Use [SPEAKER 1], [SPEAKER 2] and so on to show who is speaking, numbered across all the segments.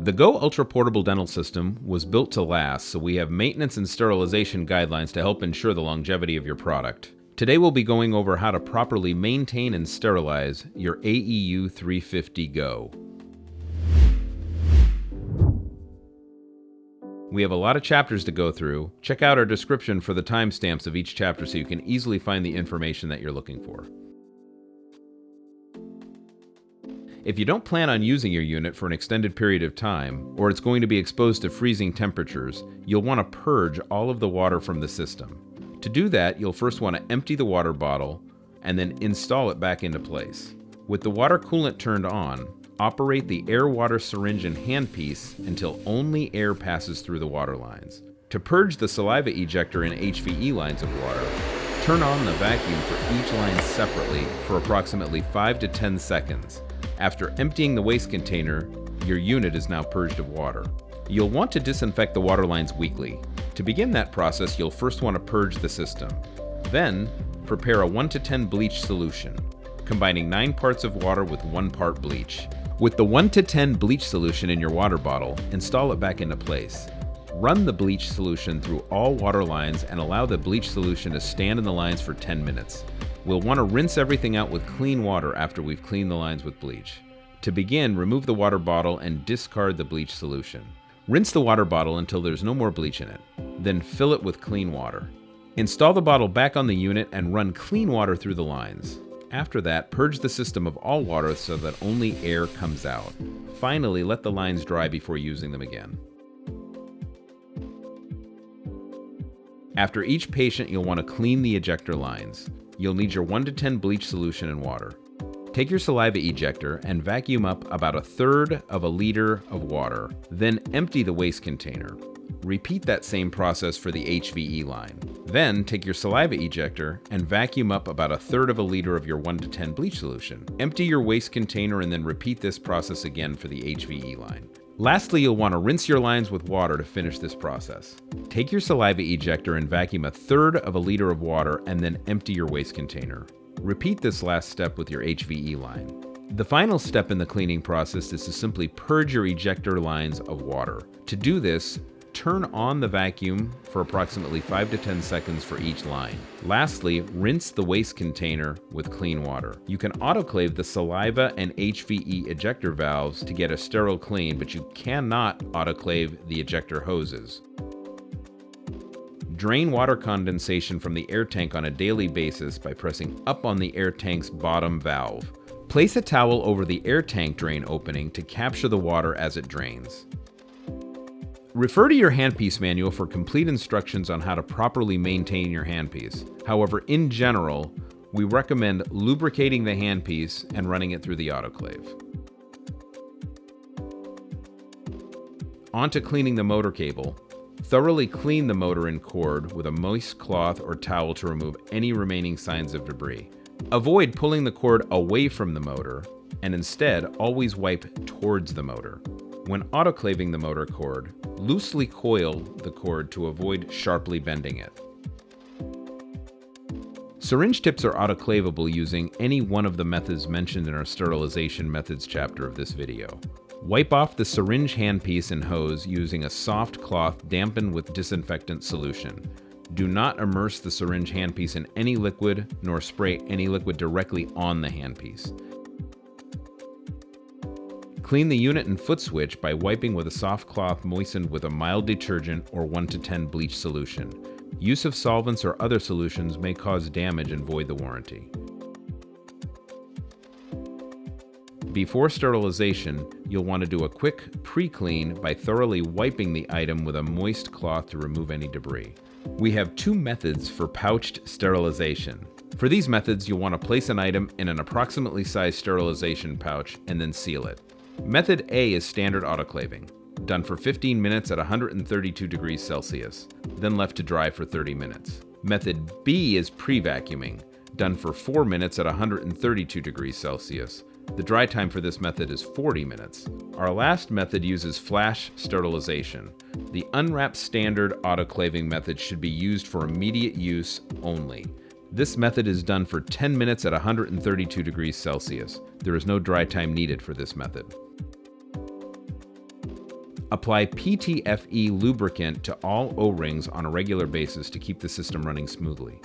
[SPEAKER 1] The Go Ultra Portable Dental System was built to last, so we have maintenance and sterilization guidelines to help ensure the longevity of your product. Today we'll be going over how to properly maintain and sterilize your AEU 350 Go. We have a lot of chapters to go through. Check out our description for the timestamps of each chapter so you can easily find the information that you're looking for. If you don't plan on using your unit for an extended period of time, or it's going to be exposed to freezing temperatures, you'll want to purge all of the water from the system. To do that, you'll first want to empty the water bottle and then install it back into place. With the water coolant turned on, operate the air-water syringe and handpiece until only air passes through the water lines. To purge the saliva ejector and HVE lines of water, turn on the vacuum for each line separately for approximately 5 to 10 seconds. After emptying the waste container, your unit is now purged of water. You'll want to disinfect the water lines weekly. To begin that process, you'll first want to purge the system. Then, prepare a 1 to 10 bleach solution, combining 9 parts of water with 1 part bleach. With the 1 to 10 bleach solution in your water bottle, install it back into place. Run the bleach solution through all water lines and allow the bleach solution to stand in the lines for 10 minutes. We'll want to rinse everything out with clean water after we've cleaned the lines with bleach. To begin, remove the water bottle and discard the bleach solution. Rinse the water bottle until there's no more bleach in it. Then fill it with clean water. Install the bottle back on the unit and run clean water through the lines. After that, purge the system of all water so that only air comes out. Finally, let the lines dry before using them again. After each patient, you'll want to clean the ejector lines. You'll need your 1 to 10 bleach solution and water. Take your saliva ejector and vacuum up about 1/3 of a liter of water. Then empty the waste container. Repeat that same process for the HVE line. Then take your saliva ejector and vacuum up about 1/3 of a liter of your 1 to 10 bleach solution. Empty your waste container and then repeat this process again for the HVE line. Lastly, you'll want to rinse your lines with water to finish this process. Take your saliva ejector and vacuum 1/3 of a liter of water and then empty your waste container. Repeat this last step with your HVE line. The final step in the cleaning process is to simply purge your ejector lines of water. To do this, turn on the vacuum for approximately 5 to 10 seconds for each line. Lastly, rinse the waste container with clean water. You can autoclave the saliva and HVE ejector valves to get a sterile clean, but you cannot autoclave the ejector hoses. Drain water condensation from the air tank on a daily basis by pressing up on the air tank's bottom valve. Place a towel over the air tank drain opening to capture the water as it drains. Refer to your handpiece manual for complete instructions on how to properly maintain your handpiece. However, in general, we recommend lubricating the handpiece and running it through the autoclave. On to cleaning the motor cable. Thoroughly clean the motor and cord with a moist cloth or towel to remove any remaining signs of debris. Avoid pulling the cord away from the motor, and instead always wipe towards the motor. When autoclaving the motor cord, loosely coil the cord to avoid sharply bending it. Syringe tips are autoclavable using any one of the methods mentioned in our sterilization methods chapter of this video. Wipe off the syringe handpiece and hose using a soft cloth dampened with disinfectant solution. Do not immerse the syringe handpiece in any liquid, nor spray any liquid directly on the handpiece. Clean the unit and foot switch by wiping with a soft cloth moistened with a mild detergent or 1 to 10 bleach solution. Use of solvents or other solutions may cause damage and void the warranty. Before sterilization, you'll want to do a quick pre-clean by thoroughly wiping the item with a moist cloth to remove any debris. We have 2 methods for pouched sterilization. For these methods, you'll want to place an item in an approximately sized sterilization pouch and then seal it. Method A is standard autoclaving, done for 15 minutes at 132 degrees Celsius, then left to dry for 30 minutes. Method B is pre-vacuuming, done for 4 minutes at 132 degrees Celsius. The dry time for this method is 40 minutes. Our last method uses flash sterilization. The unwrapped standard autoclaving method should be used for immediate use only. This method is done for 10 minutes at 132 degrees Celsius. There is no dry time needed for this method. Apply PTFE lubricant to all O-rings on a regular basis to keep the system running smoothly.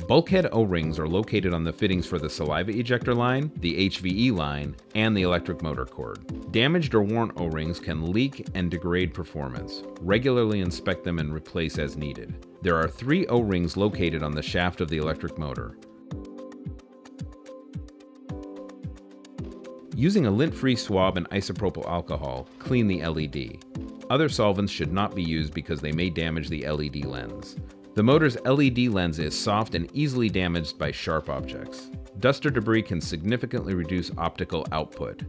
[SPEAKER 1] Bulkhead O-rings are located on the fittings for the saliva ejector line, the HVE line, and the electric motor cord. Damaged or worn O-rings can leak and degrade performance. Regularly inspect them and replace as needed. There are 3 O-rings located on the shaft of the electric motor. Using a lint-free swab and isopropyl alcohol, clean the LED. Other solvents should not be used because they may damage the LED lens. The motor's LED lens is soft and easily damaged by sharp objects. Dust or debris can significantly reduce optical output.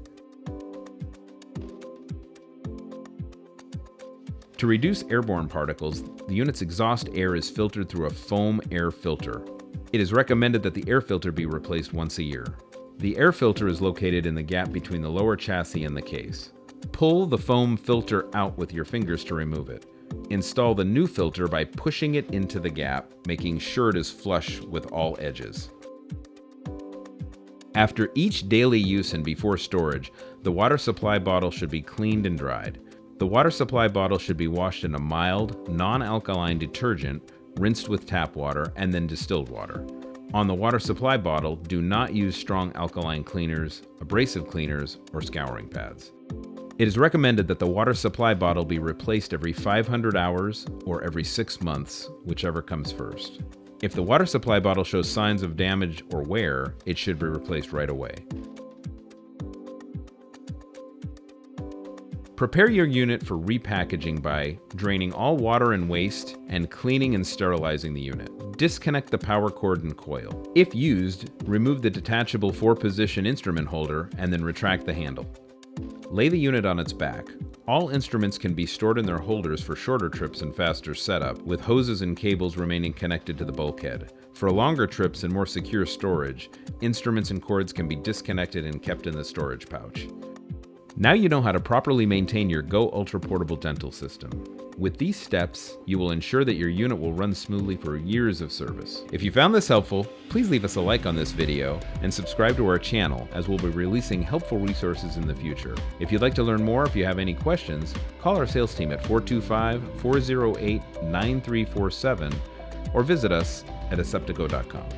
[SPEAKER 1] To reduce airborne particles, the unit's exhaust air is filtered through a foam air filter. It is recommended that the air filter be replaced once a year. The air filter is located in the gap between the lower chassis and the case. Pull the foam filter out with your fingers to remove it. Install the new filter by pushing it into the gap, making sure it is flush with all edges. After each daily use and before storage, the water supply bottle should be cleaned and dried. The water supply bottle should be washed in a mild, non-alkaline detergent, rinsed with tap water, and then distilled water. On the water supply bottle, do not use strong alkaline cleaners, abrasive cleaners, or scouring pads. It is recommended that the water supply bottle be replaced every 500 hours or every 6 months, whichever comes first. If the water supply bottle shows signs of damage or wear, it should be replaced right away. Prepare your unit for repackaging by draining all water and waste and cleaning and sterilizing the unit. Disconnect the power cord and coil. If used, remove the detachable 4-position instrument holder and then retract the handle. Lay the unit on its back. All instruments can be stored in their holders for shorter trips and faster setup, with hoses and cables remaining connected to the bulkhead. For longer trips and more secure storage, instruments and cords can be disconnected and kept in the storage pouch. Now you know how to properly maintain your Go Ultra Portable dental system. With these steps, you will ensure that your unit will run smoothly for years of service. If you found this helpful, please leave us a like on this video and subscribe to our channel, as we'll be releasing helpful resources in the future. If you'd like to learn more, if you have any questions, call our sales team at 425-408-9347 or visit us at aseptico.com.